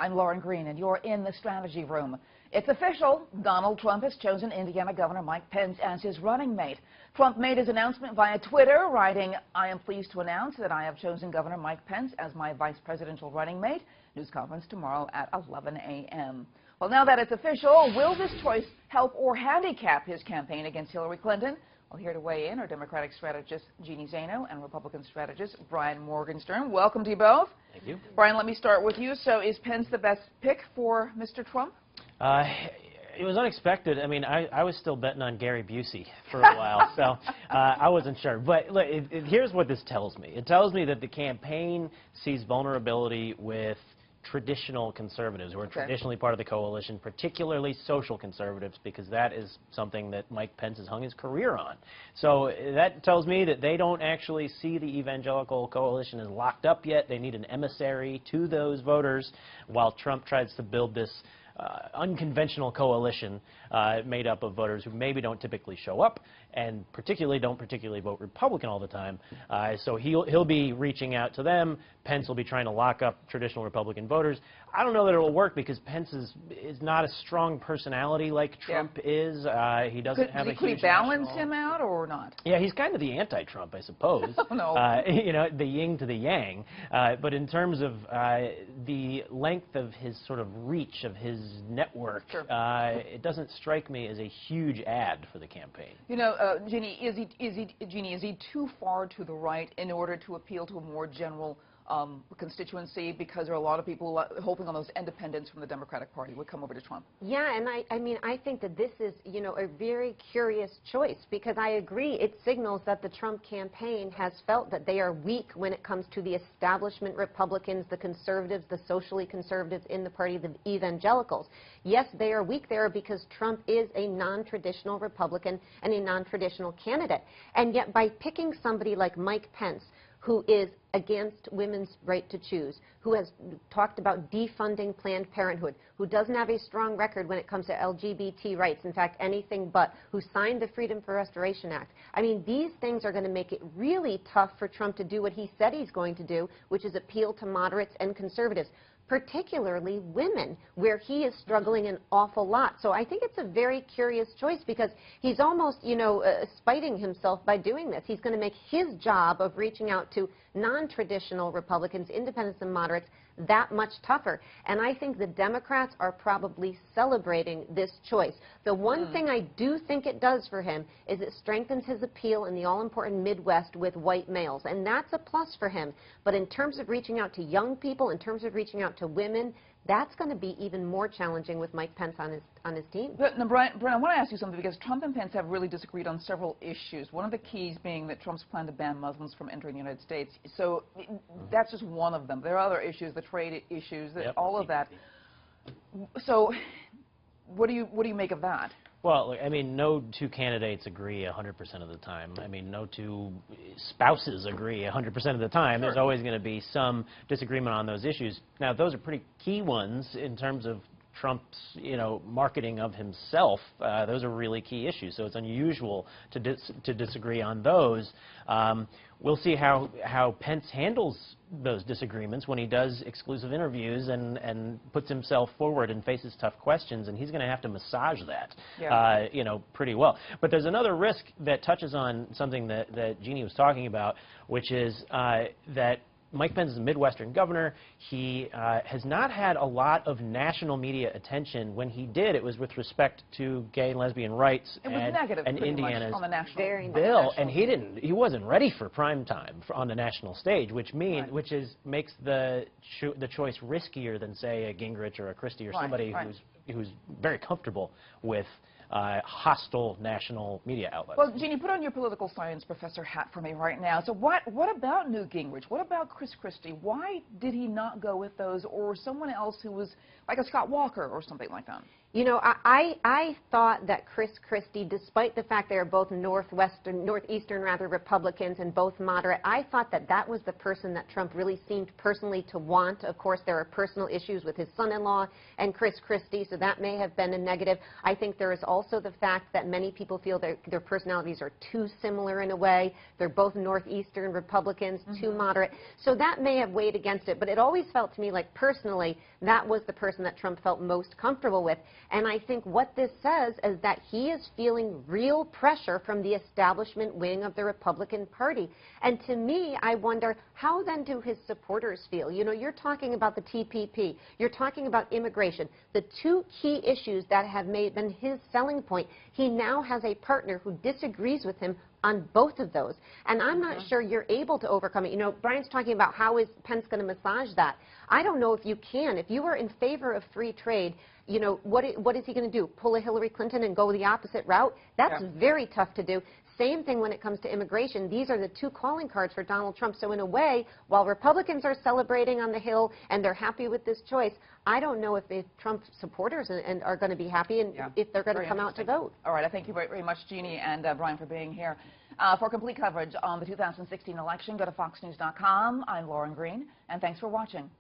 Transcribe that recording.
I'm Lauren Green, and you're in the Strategy Room. It's official. Donald Trump has chosen Indiana Governor Mike Pence as his running mate. Trump made his announcement via Twitter, writing, "I am pleased to announce that I have chosen Governor Mike Pence as my vice presidential running mate." News conference tomorrow at 11 a.m. Well, now that it's official, will this choice help or handicap his campaign against Hillary Clinton? Well, here to weigh in are Democratic strategist Jeanne Zaino and Republican strategist Brian Morgenstern. Welcome to you both. Thank you. Brian, let me start with you. So is Pence the best pick for Mr. Trump? It was unexpected. I mean, I was still betting on Gary Busey for a while, so I wasn't sure. But look, here's what this tells me. It tells me that the campaign sees vulnerability with traditional conservatives who are traditionally part of the coalition, particularly social conservatives, because that is something that Mike Pence has hung his career on. So that tells me that they don't actually see the evangelical coalition as locked up yet. They need an emissary to those voters while Trump tries to build this unconventional coalition made up of voters who maybe don't typically show up and don't particularly vote Republican all the time. So he'll be reaching out to them. Pence will be trying to lock up traditional Republican voters. I don't know that it'll work because Pence is not a strong personality like Trump is. He doesn't have a huge Could he balance him out or not? Yeah, he's kind of the anti-Trump, I suppose. Oh, no. You know, the yin to the yang. But in terms of the length of his sort of reach of his network, it doesn't strike me as a huge ad for the campaign. You know, Jeanne, is he too far to the right in order to appeal to a more general constituency, because there are a lot of people hoping on those independents from the Democratic Party would come over to Trump? Yeah, and I mean, I think that this is, you know, a very curious choice, because I agree it signals that the Trump campaign has felt that they are weak when it comes to the establishment Republicans, the conservatives, the socially conservatives in the party, the evangelicals. Yes, they are weak there because Trump is a non-traditional Republican and a non-traditional candidate. And yet by picking somebody like Mike Pence, who is against women's right to choose, who has talked about defunding Planned Parenthood, who doesn't have a strong record when it comes to LGBT rights, in fact, anything but, who signed the Freedom for Restoration Act. I mean, these things are going to make it really tough for Trump to do what he said he's going to do, which is appeal to moderates and conservatives, particularly women, where he is struggling an awful lot. So I think it's a very curious choice, because he's almost, you know, spiting himself by doing this. He's going to make his job of reaching out to non-traditional Republicans, independents and moderates, that much tougher. And I think the Democrats are probably celebrating this choice. The one thing I do think it does for him is it strengthens his appeal in the all-important Midwest with white males, and that's a plus for him. But in terms of reaching out to young people, in terms of reaching out to women, that's going to be even more challenging with Mike Pence on his team. But, now, Brian, I want to ask you something, because Trump and Pence have really disagreed on several issues. One of the keys being that Trump's plan to ban Muslims from entering the United States. So that's just one of them. There are other issues, the trade issues, all of that. So what do you make of that? Well, look, I mean, no two candidates agree 100% of the time. I mean, no two spouses agree 100% of the time. There's always going to be some disagreement on those issues. Now, those are pretty key ones in terms of Trump's, you know, marketing of himself. Those are really key issues, so it's unusual to disagree on those. We'll see how Pence handles those disagreements when he does exclusive interviews and puts himself forward and faces tough questions, and he's going to have to massage that, you know, pretty well. But there's another risk that touches on something that Jeanne was talking about, which is that Mike Pence is a Midwestern governor. He has not had a lot of national media attention. When he did, it was with respect to gay and lesbian rights and Indiana's on the national bill, and he wasn't ready for prime time on the national stage, which makes the choice riskier than, say, a Gingrich or a Christie or somebody who's very comfortable with hostile national media outlets. Well, Jeanne, put on your political science professor hat for me right now. So what about Newt Gingrich? What about Chris Christie? Why did he not go with those, or someone else who was like a Scott Walker or something like that? You know, I thought that Chris Christie, despite the fact they are both northeastern Republicans and both moderate, I thought that that was the person that Trump really seemed personally to want. Of course, there are personal issues with his son-in-law and Chris Christie, so that may have been a negative. I think there is also the fact that many people feel their personalities are too similar in a way. They're both northeastern Republicans, too moderate. So that may have weighed against it, but it always felt to me like personally that was the person that Trump felt most comfortable with. And I think what this says is that he is feeling real pressure from the establishment wing of the Republican Party. And to me, I wonder, how then do his supporters feel? You know, you're talking about the TPP. You're talking about immigration. The two key issues that have been his selling point. He now has a partner who disagrees with him on both of those. And I'm not sure you're able to overcome it. You know, Brian's talking about how is Pence going to massage that. I don't know if you can. If you are in favor of free trade, you know, what is he going to do? Pull a Hillary Clinton and go the opposite route? That's very tough to do. Same thing when it comes to immigration. These are the two calling cards for Donald Trump. So in a way, while Republicans are celebrating on the Hill and they're happy with this choice, I don't know if the Trump supporters are going to be happy and if they're going to come out to vote. All right. I thank you very, very much, Jeanne and Brian, for being here. For complete coverage on the 2016 election, go to foxnews.com. I'm Lauren Green, and thanks for watching.